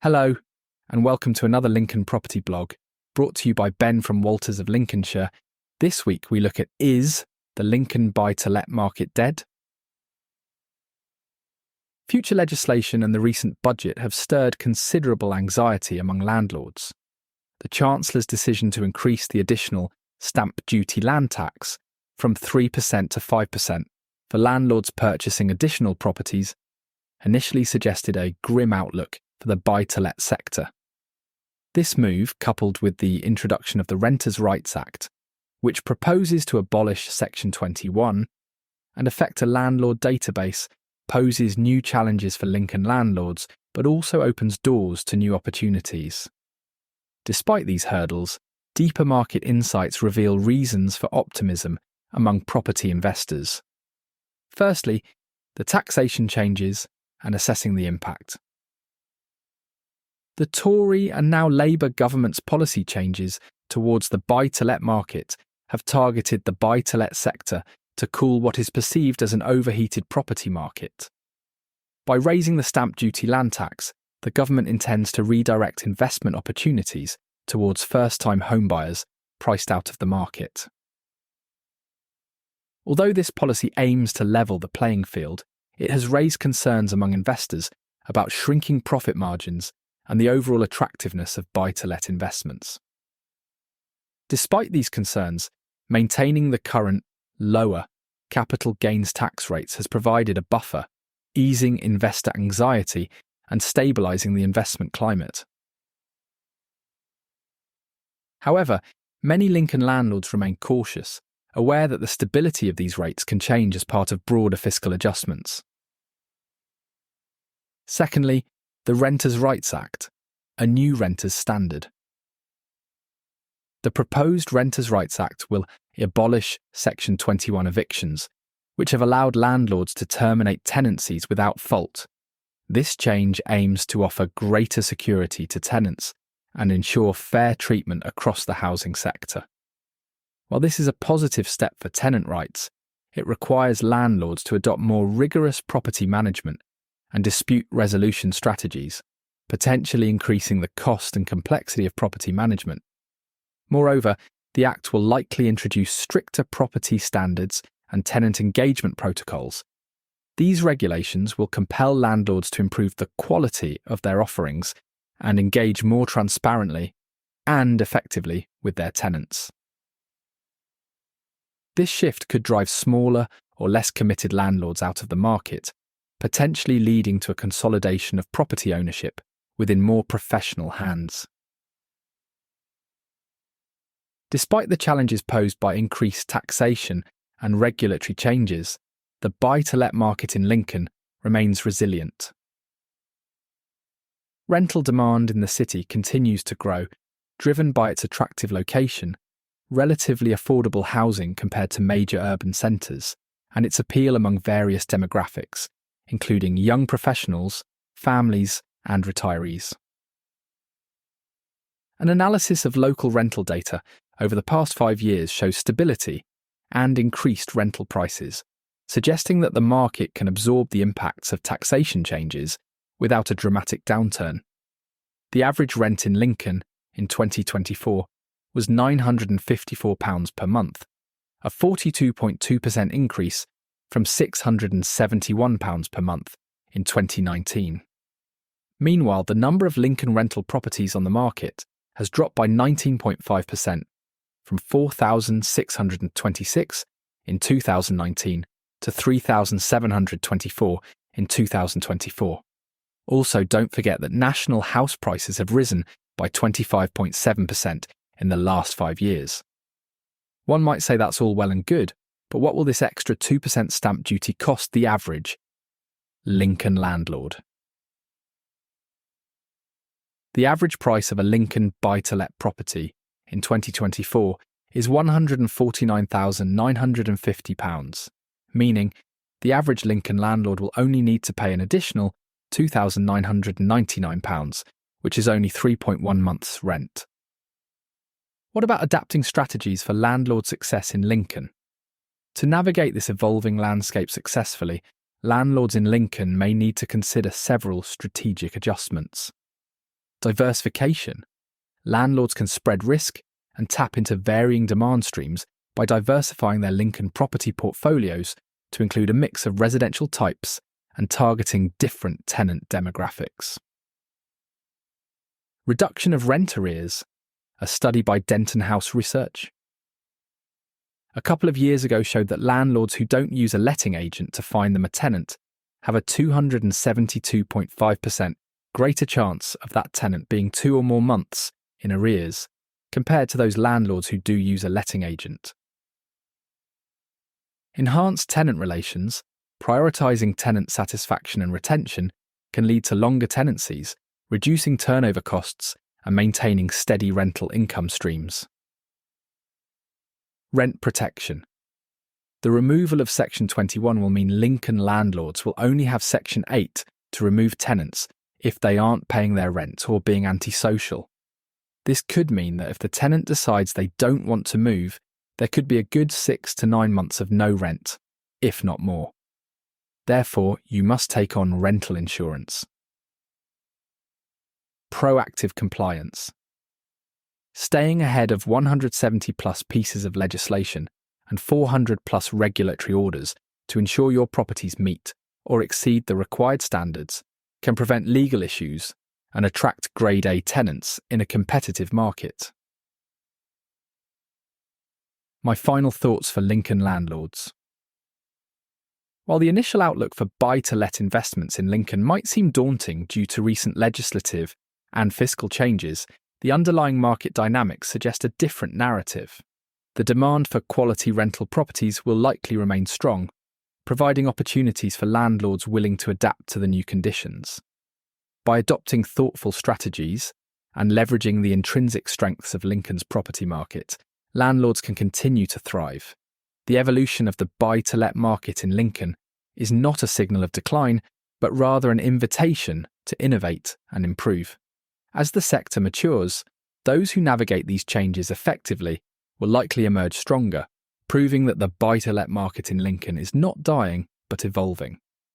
Hello, and welcome to another Lincoln property blog, brought to you by Ben from Walters of Lincolnshire. This week we look at Is the Lincoln buy-to-let market dead? Future legislation and the recent budget have stirred considerable anxiety among landlords. The Chancellor's decision to increase the additional stamp duty land tax from 3% to 5% for landlords purchasing additional properties initially suggested a grim outlook for the buy-to-let sector. This move, coupled with the introduction of the Renters' Rights Act, which proposes to abolish Section 21 and affect a landlord database, poses new challenges for Lincoln landlords, but also opens doors to new opportunities. Despite these hurdles, deeper market insights reveal reasons for optimism among property investors. Firstly, the taxation changes and assessing the impact. The Tory and now Labour government's policy changes towards the buy-to-let market have targeted the buy-to-let sector to cool what is perceived as an overheated property market. By raising the stamp duty land tax, the government intends to redirect investment opportunities towards first-time homebuyers priced out of the market. Although this policy aims to level the playing field, it has raised concerns among investors about shrinking profit margins and the overall attractiveness of buy-to-let investments. Despite these concerns, maintaining the current, lower, capital gains tax rates has provided a buffer, easing investor anxiety and stabilising the investment climate. However, many Lincoln landlords remain cautious, aware that the stability of these rates can change as part of broader fiscal adjustments. Secondly, the Renters' Rights Act, a new renters' standard. The proposed Renters' Rights Act will abolish Section 21 evictions, which have allowed landlords to terminate tenancies without fault. This change aims to offer greater security to tenants and ensure fair treatment across the housing sector. While this is a positive step for tenant rights, it requires landlords to adopt more rigorous property management and dispute resolution strategies, potentially increasing the cost and complexity of property management. Moreover, the Act will likely introduce stricter property standards and tenant engagement protocols. These regulations will compel landlords to improve the quality of their offerings and engage more transparently and effectively with their tenants. This shift could drive smaller or less committed landlords out of the market, potentially leading to a consolidation of property ownership within more professional hands. Despite the challenges posed by increased taxation and regulatory changes, the buy-to-let market in Lincoln remains resilient. Rental demand in the city continues to grow, driven by its attractive location, relatively affordable housing compared to major urban centres, and its appeal among various demographics, including young professionals, families, and retirees. An analysis of local rental data over the past 5 years shows stability and increased rental prices, suggesting that the market can absorb the impacts of taxation changes without a dramatic downturn. The average rent in Lincoln in 2024 was £954 per month, a 42.2% increase from £671 per month in 2019. Meanwhile, the number of Lincoln rental properties on the market has dropped by 19.5%, from 4,626 in 2019 to 3,724 in 2024. Also, don't forget that national house prices have risen by 25.7% in the last 5 years. One might say that's all well and good, but what will this extra 2% stamp duty cost the average Lincoln landlord? The average price of a Lincoln buy-to-let property in 2024 is £149,950, meaning the average Lincoln landlord will only need to pay an additional £2,999, which is only 3.1 months' rent. What about adapting strategies for landlord success in Lincoln? To navigate this evolving landscape successfully, landlords in Lincoln may need to consider several strategic adjustments. Diversification. Landlords can spread risk and tap into varying demand streams by diversifying their Lincoln property portfolios to include a mix of residential types and targeting different tenant demographics. Reduction of rent arrears. A study by Denton House Research a couple of years ago showed that landlords who don't use a letting agent to find them a tenant have a 272.5% greater chance of that tenant being 2 or more months in arrears compared to those landlords who do use a letting agent. Enhanced tenant relations, prioritising tenant satisfaction and retention, can lead to longer tenancies, reducing turnover costs and maintaining steady rental income streams. Rent protection. The removal of Section 21 will mean Lincoln landlords will only have Section 8 to remove tenants if they aren't paying their rent or being antisocial. This could mean that if the tenant decides they don't want to move, there could be a good 6 to 9 months of no rent, if not more. Therefore, you must take on rental insurance. Proactive compliance. Staying ahead of 170 plus pieces of legislation and 400 plus regulatory orders to ensure your properties meet or exceed the required standards can prevent legal issues and attract Grade A tenants in a competitive market. My final thoughts for Lincoln landlords. While the initial outlook for buy-to-let investments in Lincoln might seem daunting due to recent legislative and fiscal changes, the underlying market dynamics suggest a different narrative. The demand for quality rental properties will likely remain strong, providing opportunities for landlords willing to adapt to the new conditions. By adopting thoughtful strategies and leveraging the intrinsic strengths of Lincoln's property market, landlords can continue to thrive. The evolution of the buy-to-let market in Lincoln is not a signal of decline, but rather an invitation to innovate and improve. As the sector matures, those who navigate these changes effectively will likely emerge stronger, proving that the buy-to-let market in Lincoln is not dying but evolving.